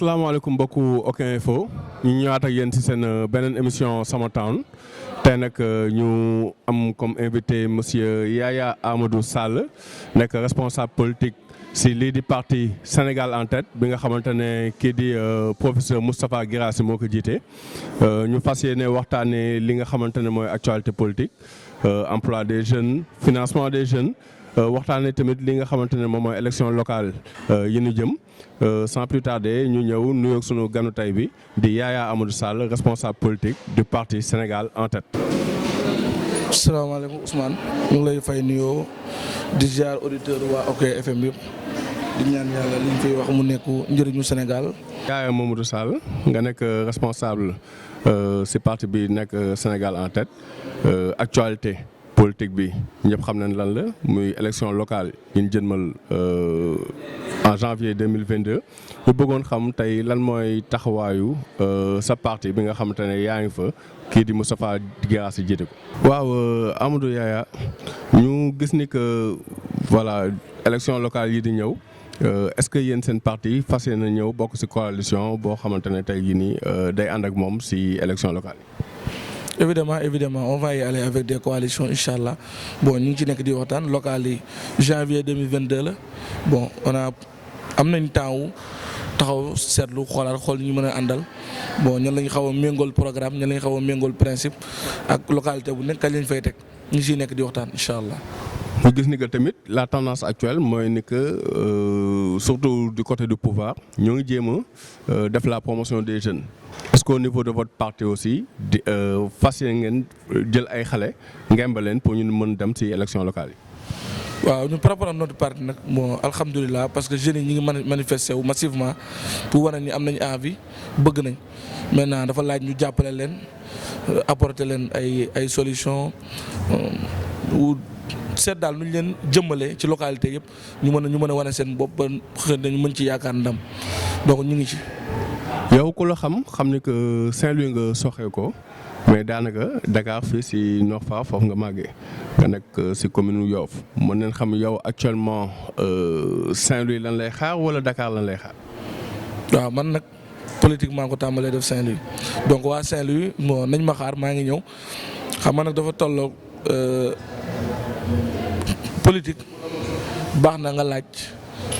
asalaamaaleykum mbokku OK Info ñu ñëwaat ak yéen ci seen beneen émission Sama Town tey nag ñu am comme invité monsieur Yaya Amadou Sall nekk responsable politique ci lii di parti Sénégal en tête bi nga xamante ne kii di professeur Moustapha Guirassy moo ko jiite ñu fas yéene waxtaanee li nga xamante ne mooy actualité politique emploi des jeunes financement des jeunes waxtaanee tamit li nga xamante ne moom mooy élection locale yi ñu jëm. Sans plus tarder ñu ñëw nuyoog sunu ganu tay bi di Yaya Amadou Sall responsable politique du parti Sénégal en tête. asalaamaaleykum Ousmane ñu ngi lay fay nuyoo di ziar auditeur waa OK FM yëpp di ñaan yàlla li ñu fiy wax mu nekk njëriñu Sénégal. Yaya Amadou Sall nga nekk responsable ci parti bi nekk Sénégal en tête actualité politique bi ñëpp xam nañ lan la muy élection locale yi ñu jënmal en janvier 2022 ñu bëggoon xam tey lan mooy taxawaayu sa parti bi nga xamante ne yaa ngi fa kii di Moustapha Guirassy jiite ko. waaw Amadou Yaya ñu gis ni que voilà élection locale yi di ñëw est-ce que yéen seen parti fas yéene ñëw bokk ci coalition boo xamante ne tey jii nii day ànd ak moom ci élection locale yi. Évidemment, on va y aller avec des coalitions, Inch'Allah. Bon, nous sommes dit autant, local janvier 2022 là. Bon, on a amené un temps où taxaw seetlu xool ñu mën a àndal bon ñan lañu xaw a méngool programme ñan lañu xaw a méngool principe ak localité bu nekk kañ lañ fay teg ñu siy nekk di waxtaan incha allah. ñu gis ni que tamit la tendance actuelle mooy ni que surtout du côté du pouvoir ñoo ngi jéem a def la promotion des jeunes. Est-ce qu'au niveau de votre parti aussi di fas yéene ngeen jël ay xale ngemba leen pour ñu mën dem ci élection locale yi. waaw ñu par rapport à notre parti nag bon alhamdulilah parce que jeunes yi ñu ngi manifesté wu massivement pour wane ni am nañu envie bëgg nañ maintenant dafa laaj ñu jàppale leen apporter leen ay solutions ou seet daal nu ñu leen jëmmalee ci localité yëpp ñu mën a wane seen bopp ba xëy na ñu mën ci yaakaar ndam donc ñu ngi ci. yow ku la xam ni que Saint-Louis nga soxee ko mais daanaka Dakar fii ci Nord Foire foofu nga màggee nga nekk ci commune Yoff mën nañ xam yow actuellement Saint-Louis lan lay xaar wala Dakar lan lay xaar. waaw man nag politiquement ko tàmbalee def Saint-Louis donc waa Saint-Louis bon nañ ma xaar maa ngi ñëw xam nga nag dafa tolloo politique baax na nga laaj.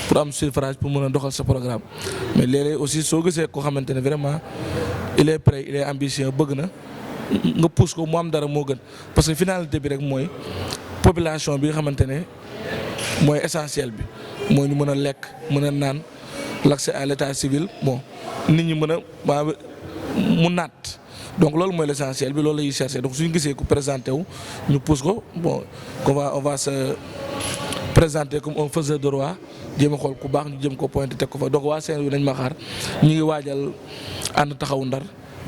pour am suffrage pour mën a doxal sa programme mais léeg-léeg aussi soo gisee koo xamante ne vraiment il est prêt il est ambitieux bëgg na nga pousse ko mu am dara moo gën parce que finalité bi rek mooy population bi nga xamante ne mooy essentiel bi mooy ñu mën a lekk mën a naan l'accès à l'état civil bon nit ñi mën a mu naat donc loolu mooy l'essentiel bi loolu la ñuy chercher donc suñu gisee ku présenté wu ñu pousse ko bon on va se présenter comme un faiseur de roi jéem a xool ku baax ñu jëm ko pointé teg ko fa donc waa Saint-Louis nañ ma xaar ñu ngi waajal ànd taxawu Ndar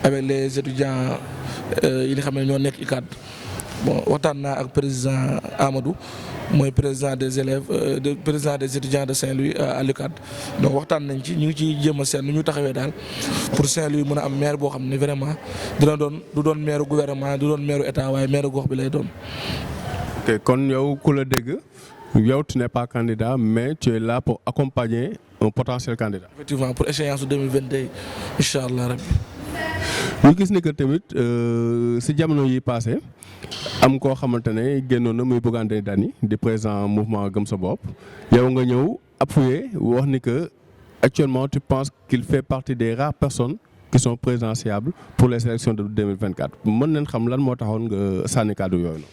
avec les étudiants yi nga xam ne ñoo nekk ICAD bon waxtaan naa ak président Amadou mooy président des élèves président des étudiants de Saint-Louis à l'UCAD donc waxtaan nañ ci ñu ngi ciy jéem a seet nu ñu taxawee daal pour Saint-Louis mën a am maire boo xam ne vraiment du doon maire gouvernement du doon maire état waaye maire gox bi lay doon. ok kon yow ku la dégg. yow tu n'es pas candidat mais tu es là pour accompagner un potentiel candidat. effectivement pour échéance 2022 incha allah rabbi. ñu gis ni que tamit ci jamono yi passé am koo xamante ne génnoon na muy Bougane Gueye Dany di président mouvement Gëm Sa Bopp yow nga ñëw appuyer wax ni que actuellement tu penses qu'il fait partie des rares personnes qui sont présidentiables pour les élections de 2024 mën nañ xam lan moo taxoon nga sànni kàddu yooyu.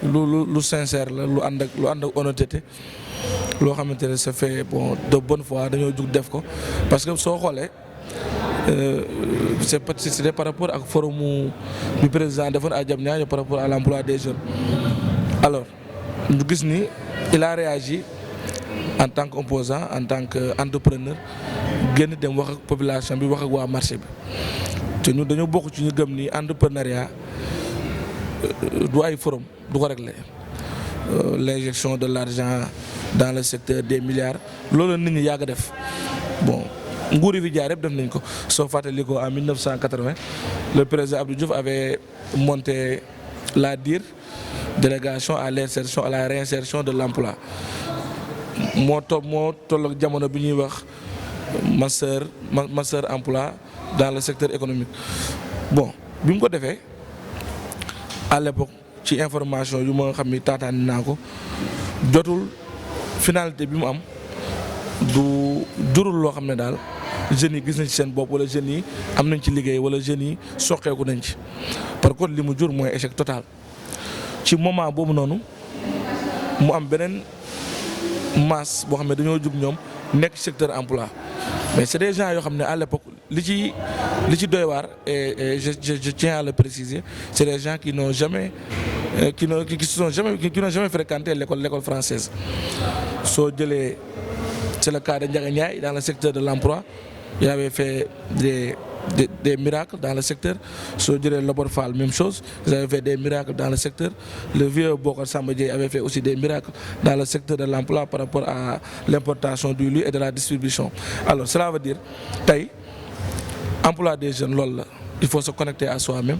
lu sincère la lu ànd ak honnêteté loo xamante ne ça fait bon de bonne foi dañoo jug def ko parce que soo xoolee c'est par rapport ak forum bi président defoon à Diamniadio par rapport à l'emploi des jeunes alors ñu gis ni il a réagi en tant qu'opposant en tant qu'entrepreneur génn dem wax ak population bi wax ak waa marché bi te ñun dañoo bokk ci ñu gëm ni entrepreneuriat du ay forum du ko régler l'injection de l'argent dans le secteur des milliards loolu nit ñi yàgg def bon nguur yi fi jaar yëpp def nañ ko soo fàttali ko en 1980 le président Abdou Diouf avait monté la DIR délégation à l'insertion à la réinsertion de l'emploi moo toll ak jamono bi ñuy wax master emploi dans le secteur économique. Bon bi mu ko defee à l'époque ci information yu ma xam ni taataan naa ko jotul finalité bi mu am du jurul loo xam ne daal jeunes yi gis nañ ci seen bopp wala jeunes yi am nañ ci liggéey wala jeunes yi soqeeku nañ ci. Par contre li mu jur mooy échec total ci moment boobu noonu mu am beneen masse boo xam ne dañoo jug ñoom nekk secteur emploi mais c'est des gens yoo xam ne à l'époque li ci doy waar et je tiens à le préciser, c'est des gens qui n'ont jamais qui n'ont jamais fréquenté l'école française. Soo jëlee c'est le cas de Ndiaga Ndiaye dans le secteur de l'emploi, il avait fait des miracles dans le secteur. Soo jëlee Lobor Fall, même chose, ils avaient fait des miracles dans le secteur. Le vieux Bokar Samba Dièye avait fait aussi des miracles dans le secteur de l'emploi par rapport à l'importation du lait et de la distribution. Alors cela veut dire tey emploi des jeunes loolu la, il faut se connecter à soi-même,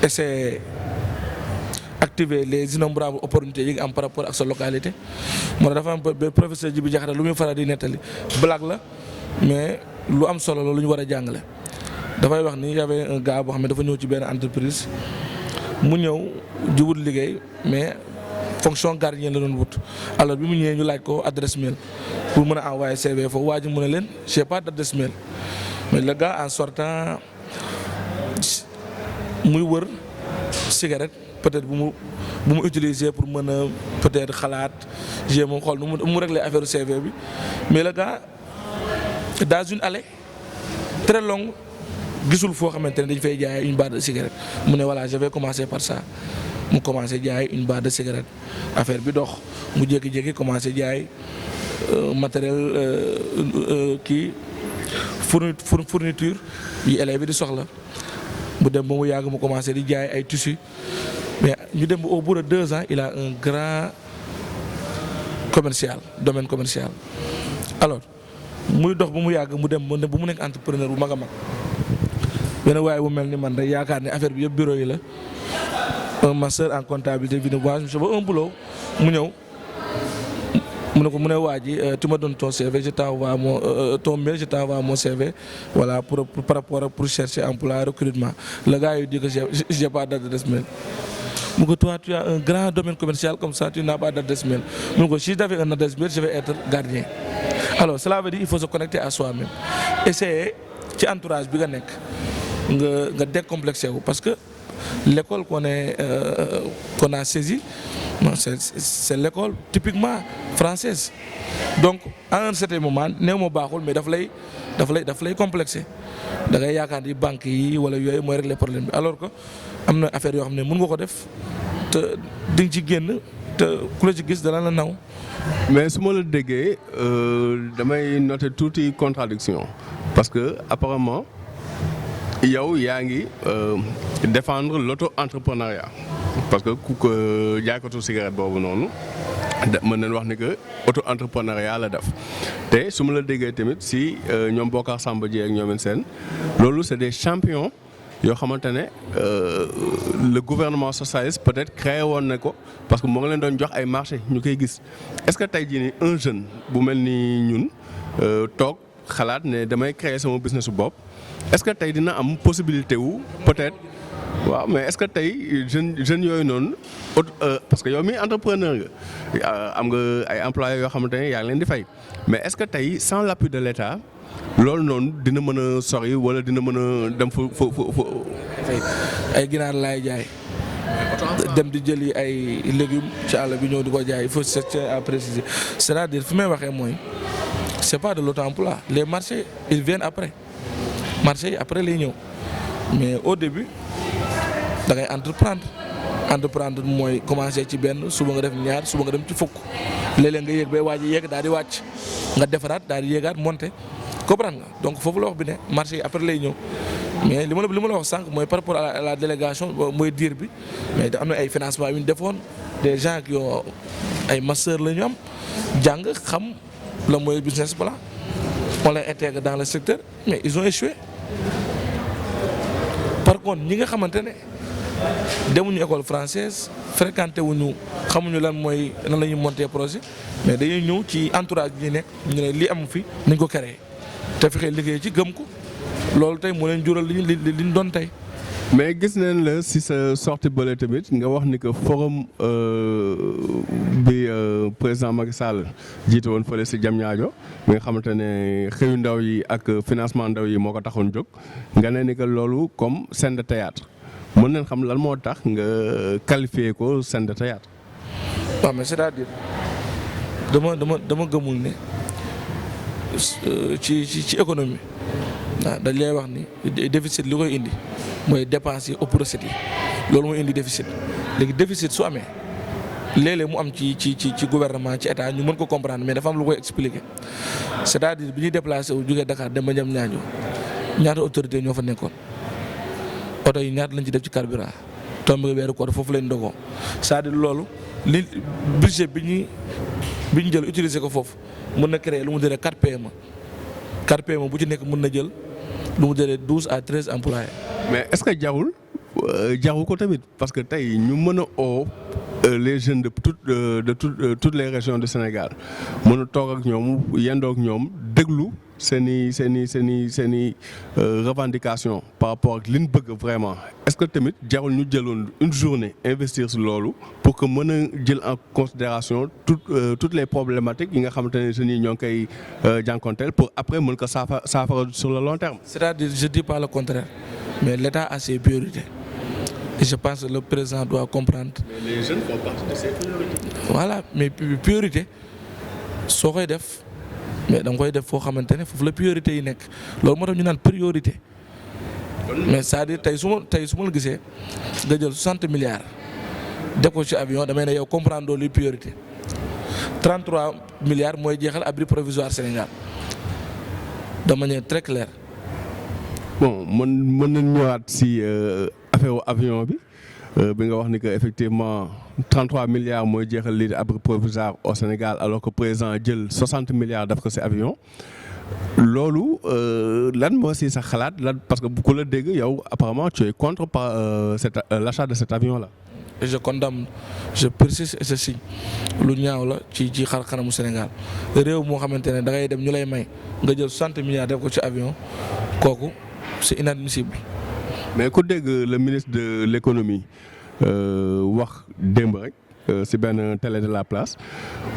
essayer activer les innombrables opportunités yi nga am par rapport ak sa localité. Moo dafa am professeur Djibi Diakhaté lu muy faral di nettali blague la mais lu am solo la lu ñu war a jàngale. Dafay wax ni y avait un gars boo xam ne dafa ñëw ci benn entreprise mu ñëw di wut liggéey mais fonction gardien la doon wut. Alors bi mu ñëwee ñu laaj ko adresse mail pour mën a envoyer CV foofu waa ji mu ne leen j'ai pas d'adresse mail. Mais le gars en sortant muy wër cigarette peut-être bu mu utiliser pour mën a peut-être xalaat jéem a xool nu mu régler affaire CV bi. Mais le gars dans une allée très longue gisul foo xamante ne dañ fay jaay une barre de cigarette mu ne voilà je vais commencer par ça. Mu commencé jaay une barre de cigarette affaire bi dox mu jékki-jékki commencé jaay matériel kii fourniture yi élèves bi di soxla. mu dem ba mu yàgg mu commencé di jaay ay tissus mais ñu dem ba au bout de 2 ans il a un grand domaine commercial. Alors muy dox ba mu yàgg mu dem ba mu nekk entrepreneur bu mag a mag benn waaye bu mel ni man rek yaakaar ne affaire bi yëpp bureau yi la. Un master en comptabilité bi ne moi je veux un boulot mu ñëw mu ne waa ji tu me donnes ton CV je t'envoie ton mail je t'envoie mon CV voilà par rapport pour chercher emploi recrutement. Le gars il dit que j'ai pas d'adresse mail. Mu ko toi tu as un grand domaine commercial comme ça tu n'as pas d'adresse mail. Mu ko si j'avais un adresse mail je vais être gardien. Alors cela veut dire il faut se connecter à soi-même. Essayer ci entourage bi nga nekk nga décomplexé wu parce que l'école qu'on a saisie, c'est l'école typiquement française. Donc à un certain moment néew ma baaxul mais daf lay complexé da ngay yaakaar ni banque yi wala yooyu mooy régler problème bi alors que am na affaire yoo xam ne mën nga ko def te di nga ci génn te ku la ci gis dana la naw. Mais su ma la déggee damay noter tuuti contradiction parce que apparemment yow yaa ngi défendre l'auto-entrepreneuriat parce que ku ko jaaykatu cigarette boobu noonu mën nañu wax ni que auto-entrepreneuriat la def te su ma la déggee tamit si ñoom Bokar Samba Dièye ak ñoom seen loolu c'est des champions yoo xamante ne le gouvernement socialiste peut-être créé woon na ko parce que moo ngi leen doon jox ay marché ñu koy gis. Est-ce que tey jii nii un jeune bu mel ni ñun toog xalaat ne damay créer sama business su bopp. Est-ce que tey dina am possibilité wu peut-être waaw mais est-ce que tey jeunes yooyu noonu parce que yow mi entrepreneur nga am nga ay employés yoo xamante ne yaa ngi leen di fay mais est-ce que tey sans l'appui de l'État loolu noonu dina mën a sori wala dina mën a dem fu ay ginaar laay jaay dem di jëli ay légumes ci àll bi ñëw di ko jaay il faut à préciser c'est-à-dire fi may waxee mooy c'est pas de l'auto-emploi les marchés ils viennent après. Marché yi après lay ñëw mais au début da ngay entreprendre mooy commencer ci benn suba nga def ñaar suba nga dem ci fukk léeg-léeg nga yéeg bay waaj yéeg daal di wàcc nga defaraat daal di yéegaat monter comprendre nga donc foofu la wax bi ne marché yi après lay ñëw mais li ma la wax sànq mooy par rapport à la délégation mooy diir bi mais am na ay financement yu ñu defoon des gens qui ont ay master la ñu am jàng xam la mooy business plan on les intègre dans le secteur mais ils ont échoué. Par contre ñi nga xamante ne demuñu école française fréquenté wuñu xamuñu lan la ñuy monter projet mais dañuy ñëw ci entourage bi ñu nekk ñu ne lii amu fi nañ ko créer te fexe liggéey ci gëm ko loolu tey moo leen jural liñ doon tey. mais gis nañ la si sa sortie bële tamit nga wax ni que forum bi président Macky Sall jiite woon fële si Diamniadio bi nga xamante ne xëyu ndaw yi ak financement ndaw yi moo ko taxoon jóg nga ne ni que loolu comme scène de théâtre mën nañ xam lan moo tax nga qualifié ko scène de théâtre. waaw mais c'est-à-dire dama gëmul ne ci économie waaw dañ lay wax ni déficit li koy indi mooy dépenses yi ëpp recettes yi loolu mooy indi déficit léegi déficit su amee léeg-léeg mu am ci gouvernement ci état ñu mën ko comprendre mais dafa am lu koy expliquer c'est-à-dire bi ñuy déplacé wu jógee Dakar dem ba Diamniadio ñaata autorité ñoo fa nekkoon oto yi ñaata lañ ci def ci carburant tombé weeru koor foofu lañ dogoo c'est-à-dire loolu li budget bi ñu jël utiliser ko foofu mën na créer lu mu jëlee 4 PME bu ci nekk mën na jël lu mu jëlee 12 à 13 employés. mais est-ce que jarul ko tamit parce que tey ñu mën a oo les jeunes de toutes les régions du Sénégal mën a toog ak ñoom yendoo ak ñoom déglu seen i revendication par rapport ak li ñu bëgg vraiment est-ce que tamit jarul ñu jëloon une journée investir si loolu pour que mën a jël en considération toutes les problématiques yi nga xamante ne jeunes yi ñoo ngi koy jànkonteel pour après mën ko saafara sur le long terme. C'est-à-dire je dis pas le contraire mais l'État a ses priorités et je pense que le président doit comprendre. Mais les jeunes font partie de ses priorités. Voilà mais priorité soo koy def. mais da nga koy def foo xamante ne foofu la priorité yi nekk loolu moo tax ñu naan priorité mais c'est-à-dire tey su ma la gisee nga jël 60 milliards def ko ci avion damay ne yow comprendre li priorité 33 milliards mooy jeexal abri provisoire Sénégal de manière très claire. bon mën nañ ñëwaat si affaire avion bi nga wax ni que effectivement 33 milliards mooy jeexal lii abri provisoire au Sénégal alors que président jël 60 milliards def ko ci avion loolu lan moo ci sa xalaat parce que bu ko la dégg yow apparemment tu es contre l'achat de cet avion là. Et je condamne je persiste et je signe lu ñaaw la ci xar kanamu Sénégal réew moo xamante ne da ngay dem ñu lay may nga jël 60 milliards def ko ci avion kooku c'est inadmissible. mais ku dégg le ministre de l'économie wax démb rek ci benn télé de la place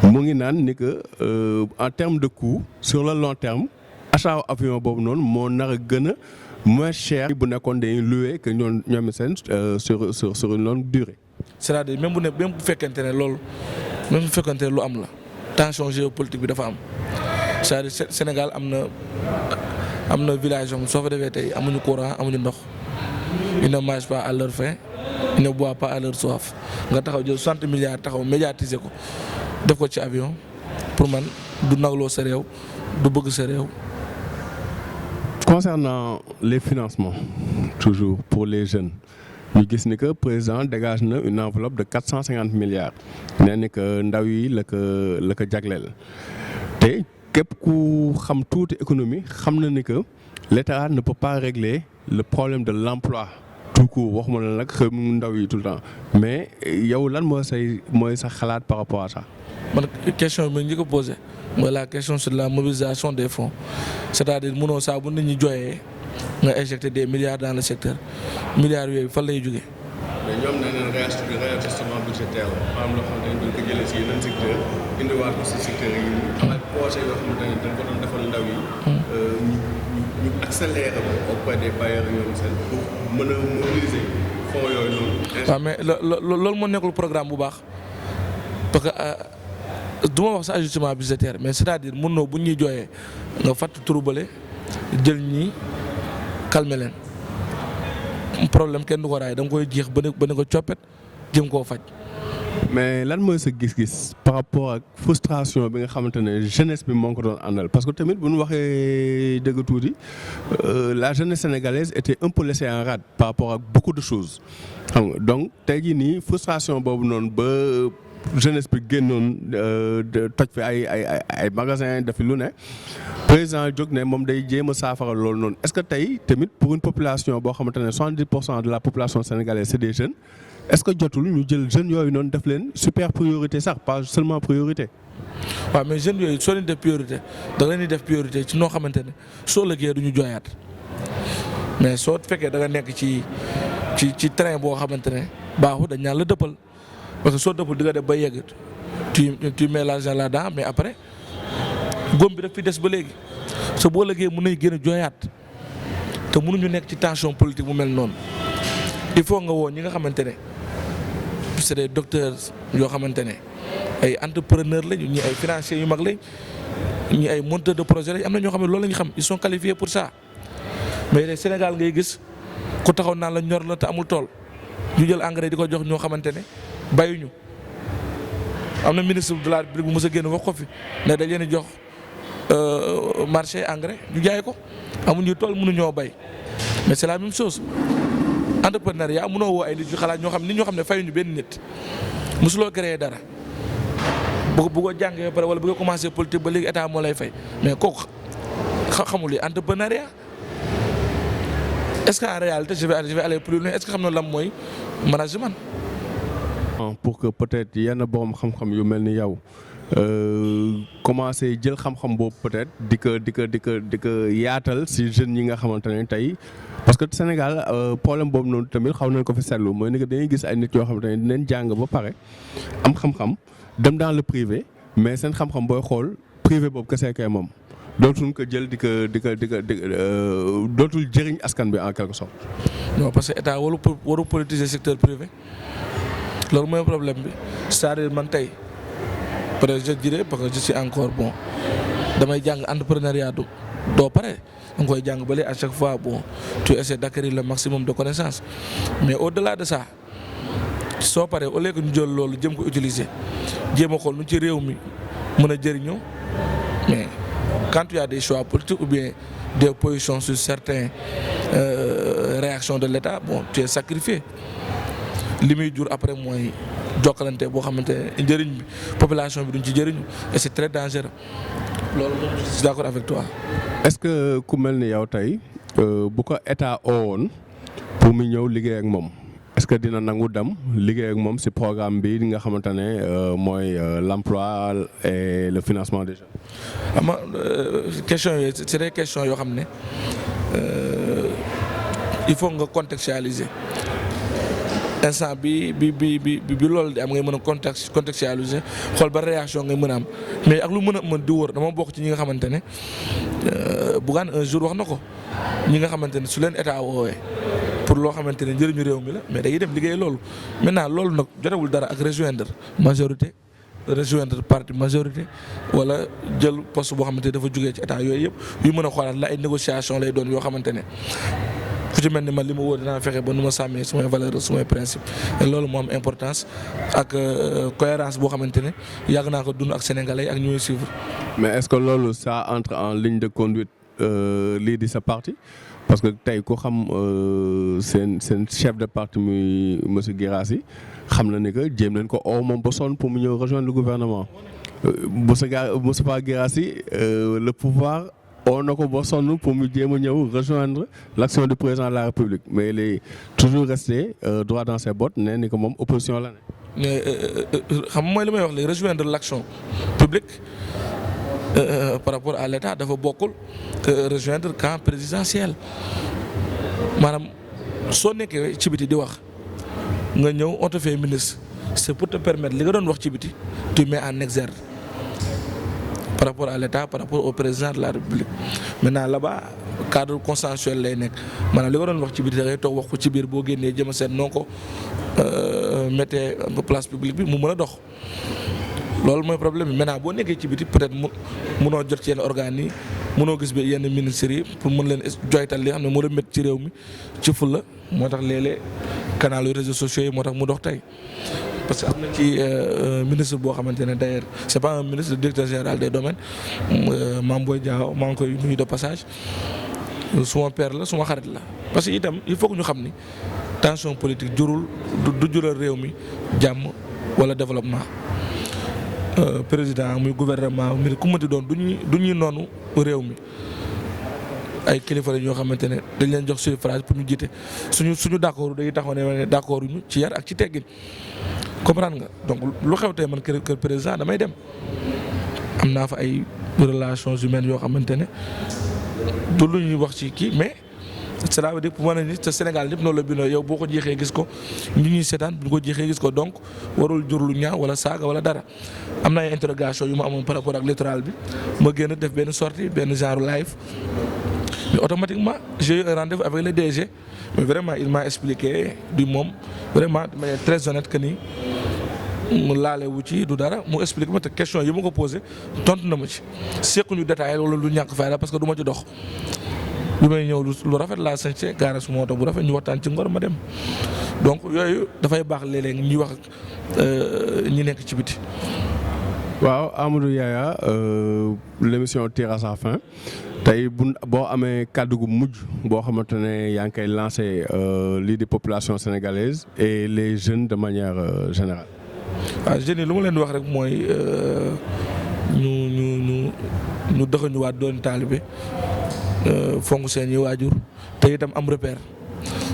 mu ngi naan ni que en termes de coût sur le long terme achat avion boobu noonu moo nar a gën a moins cher bu nekkoon dañuy louer que ñoom seen sur une longue durée. c'est-à-dire même bu fekkente ne loolu même bu fekkente ne lu am la tension géopolitique bi dafa am c'est-à-dire Sénégal am na village am soo fa defee tey amuñu courant amuñu ndox. Ils ne mangent pas à leur faim, ils ne boivent pas à leur soif nga taxaw jël 60 milliards taxaw médiatiser ko def ko ci avion pour man du nagloo sa réew du bëgg sa réew. Concernant les financements toujours pour les jeunes ñu gis ni que président dégage na une enveloppe de 450 milliards nee ni que ndaw yi la ko jagleel te képp ku xam tuuti économie xam na ni que l'État ne peut pas régler le problème de l'emploi tout court waxuma la nag xëy mu ndaw yi tout le temps mais yow lan mooy sa xalaat par rapport à ça. man question bi ñu ko posé mooy la question sur la mobilisation des fonds c'est-à-dire mënoo saa bu nit ñi jooyee nga injecter des milliards dans le secteur milliards yooyu fan lay jógee. mais ñoom nee nañ réajustement budgétaire la maanaam loo xam ne dañ ko jëlee si yeneen secteur indiwaat ko si secteur yi am ay projet yoo xamante ne dañ ko doon defal ndaw yi. ñu accélérer ko auprès des bailleurs yooyu seen pour mën a mobiliser fonds yooyu noonu. waaw mais loolu moo nekkul programme bu baax parce que du ma wax sa ajustement budgétaire mais c'est-à-dire mënoo bu ñuy jooyee nga fàtt turubale jël ñi calmer leen problème kenn du ko raay da nga koy jeex ba ne ko coppet jëm koo faj. mais lan mooy sa gis-gis par rapport ak frustration bi nga xamante ne jeunesse bi moo ko doon àndal parce que tamit bu ñu waxee dëgg tuuti la jeunesse sénégalaise était un peu laissée en rade par rapport ak beaucoup de choses xam nga donc tey jii nii frustration boobu noonu ba jeunesse bi génnoon toj fi ay magasins def fi lu ne président jóg ne moom day jéem a saafara loolu noonu est-ce que tey tamit pour une population boo xamante ne 70% de la population sénégalaise c'est des jeunes est-ce que jotul ñu jël jeunes yooyu noonu def leen super priorité sax pas seulement priorité. waaw mais jeunes yooyu soo leen def priorité da leen di def priorité ci noo xamante ne soo lëggee du ñu jooyaat mais soo fekkee da nga nekk ci train boo xamante ne baaxul dañ ñaan la dëppal parce que soo dëppal di nga def ba yegg tu mets l'argent là-dedans mais après góom bi daf fi des ba léegi so boo lëggee mën nañ gën a jooyaat te mënuñu nekk ci tension politique mu mel noonu il faut nga woo ñi nga xamante ne c'est des docteurs yoo xamante ne ay entrepreneurs lañu ñi ay financiers yu mag lañ ñi ay monteurs de projet lañ am na ñoo xam ne loolu la ñu xam ils sont qualifiés pour ça mais Sénégal ngay gis ku taxaw naan la ñor la te amul tool ñu jël engrais di ko jox ñoo xamante ne bayuñu am na ministre de la République bu mës a génn wax ko fi ne dañ leen di jox marché engrais ñu jaay ko amuñu tool mënuñoo bay mais c'est la même chose entrepreneuriat mënoo woo ay nit yu xalaat ñoo xam ne fayuñu benn nit mosuloo créer dara bu ko jàngee ba pare wala bu ko commencé politique ba léegi état moo lay fay mais kooku xamul li entrepreneuriat est-ce que en réalité je vais aller plus loin est-ce que xam na lan mooy management. pour que peut-être yenn borom xam-xam yu mel ni yow commencé jël xam-xam boobu peut-être di ko yaatal ci jeunes yi nga xamante ne tey parce que Sénégal problème boobu noonu tamit xaw nañ ko fi seetlu mooy ni que dañuy gis ay nit yoo xamante ne dinañ jàng ba pare am xam-xam dem dans le privé mais seen xam-xam booy xool privé boobu kese kay moom dootuñ ko jël di ko dootul jëriñ askan bi en quelque sorte. non parce que état waru politiser secteur privé loolu mooy problème bi c'est-à-dire man tey peut-être je dirais parce que je suis encore bon damay jàng entrepreneuriat doo pare da nga koy jàng bale à chaque fois bon tu essaies d'acquérir le maximum de connaissances mais au-delà de ça soo paree au lieu que ñu jël loolu jëm ko utiliser jéem a xool nu ci réew mi mën a jëriñoo mais quand il y a des choix politiques ou bien des positions sur certaines réactions de l'État bon tu es sacrifié li muy jur après mooy jokkalante boo xamante ne njëriñ bi population bi duñ ci jëriñu et c'est très dangereux loolu moom je suis d'accord avec toi. est-ce que ku mel ni yow tey bu ko état oowoon pour mu ñëw liggéey ak moom est-ce que dina nangu dem liggéey ak moom ci programme bi nga xamante ne mooy l'emploi et le financement des jeunes. ama question yooyu c'est des questions yoo xam ne il faut nga contextualiser. instant bi loolu di am ngay mën a contextualiser xool ba réaction ngay mën a am mais ak lu mën di wër dama bokk ci ñi nga xamante ne Bougane un jour wax na ko ñi nga xamante ne su leen état woowee pour loo xamante ne njëriñu réew mi la mais dañuy dem liggéey loolu maintenant loolu nag jotewul dara ak rejoindre parti majorité wala jël poste boo xamante ne dafa jógee ci état yooyu yëpp yu mën a xoolaat la ay négociation lay doon yoo xamante ne fu ci mel ni man li ma wóor dinaa fexe ba nu ma sàmmee sumay valeurs sumay principe et loolu moo am importance ak cohérence boo xamante ne yàgg naa ko dund ak sénégalais ak ñuy suivre. mais est-ce que loolu ça entre en ligne de conduite lii di sa parti parce que tey ku xam seen chef de parti muy monsieur Guirassy xam na ni que jéem nañ ko oo moom ba sonn pour mu ñëw rejoindre le gouvernement Moustapha Guirassy le pouvoir. on na ko ba sonn pour mu jéem a ñëw rejoindre l'action du président de la République mais il est toujours resté droit dans ses bottes nee ni que moom opposition la ne. xam mooy li may wax léegi rejoindre l'action publique par rapport à l'État dafa bokkul rejoindre camp présidentiel maanaam soo nekkee ci biti di wax nga ñëw on te fait ministre c'est pour te permettre li nga doon wax ci biti tu mets en exergue par rapport à l'État par rapport au président de la République maintenant là-bas cadre consensuel lay nekk maanaam li nga doon wax ci biir da ngay toog wax ko ci biir boo génnee jëm a seet noo ko mettee place publique bi mu mën a dox loolu mooy problème bi maintenant boo nekkee ci biti peut-être munoo jot ci yenn organes yi munoo gis bi yenn ministères yi pour mën leen joytal li xam ne moo la métti ci réew mi ci fulla moo tax léeg-léeg canal yu réseaux sociaux yi moo tax mu dox tey parce que am na ci ministre boo xamante ne d'ailleurs c'est pas un ministre, le directeur général des domaines Mame Boye Diao maa ngi koy nuyu de passage suma père la suma xarit la parce que itam il faut que ñu xam ni tension politique jurul du jural réew mi jàmm wala développement président muy gouvernement mi ku mënti doon du ñuy noonu réew mi ay kilifa la ñoo xamante ne dañ leen jox suffrage pour ñu jiite suñu d'accord day taxaw ne d'accord ñu ci yar ak ci teggin comprendre nga donc lu xew tey man kër président damay dem am naa fa ay relations humaines yoo xamante ne du lu ñuy wax ci kii mais cela veut dire pour mën a ni te Sénégal lépp noonu la bindoo yow boo ko jeexee gis ko ñu ñuy seetaan bu ko jeexee gis ko donc warul jur lu ñaaw wala saaga wala dara am na ay interrogation yu ma amoon par rapport ak littoral bi ma génn def benn sortie benn genre live mais automatiquement j'ai eu un rendez-vous avec le DG mais vraiment il m'a expliqué du moom vraiment de manière très honnête que ni mu laale wu ci du dara mu expliqué ma te question yi ma ko posé tontu na ma ci sequñu détaillé wala lu ñàkk fayda parce que du ma ci dox. bi may ñëw lu rafet laa sañse gaara su moo tax bu rafet ñu waxtaan ci ngor ma dem donc yooyu dafay baax léeg-léeg ñuy wax ñi nekk ci biti. waaw Amadou Yaya l'émission tire à sa fin tey boo amee kàddu gu mujj boo xamante ne yaa ngi koy lancé lii di population sénégalaise et les jeunes de manière générale. waaw jeunes yi lu ma leen di wax rek mooy ñu dëxëñuwaat doon taalibe fonk seen yi waajur te itam am repère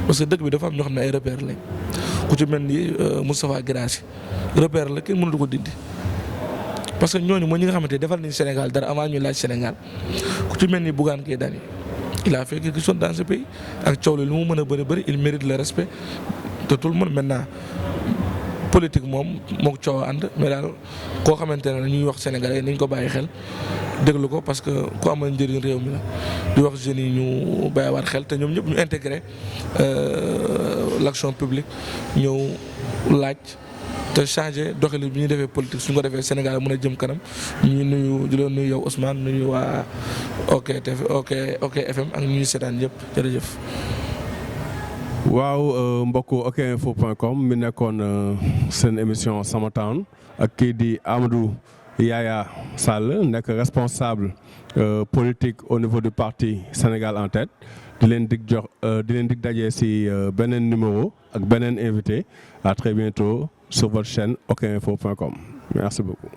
parce que dëkk bi dafa am ñoo xam ne ay repère lañ ku ci mel ni Moustapha Guirassy repère la kenn mënatu ko dindi parce que ñooñu mooy ñi nga xamante ne defal nañ Sénégal dara avant ñuy laaj Sénégal ku ci mel ni Bougane Gueye Dany il a fait quelque chose dans ce pays ak coow li lu mu mën a bëri il mérite le respect de tout le monde maintenant politique moom moo ko coow ànd mais daal koo xamante ne ñuy wax sénégalais nañ ko bàyyi xel déglu ko parce que ku amal njëriñ réew mi la di wax jeunes yi ñu bàyyiwaat xel te ñoom ñëpp ñu intégré l'action publique ñëw laaj te changé doxalin bi ñu defee politique suñ ko defee Sénégal mën a jëm kanam ñu nuyu di leen nuyu yow Ousmane nuyu waa OK FM ak ñuy seetaan yëpp jërëjëf. waaw mbokku okinfo.com mi nekkoon seen émission Sama Town ak kii di Amadou Yaya Sall nekk responsable politique au niveau du parti Sénégal en tête di leen dig daje ci beneen numéro ak beneen invité à très bientôt sur votre chaîne okinfo.com merci beaucoup.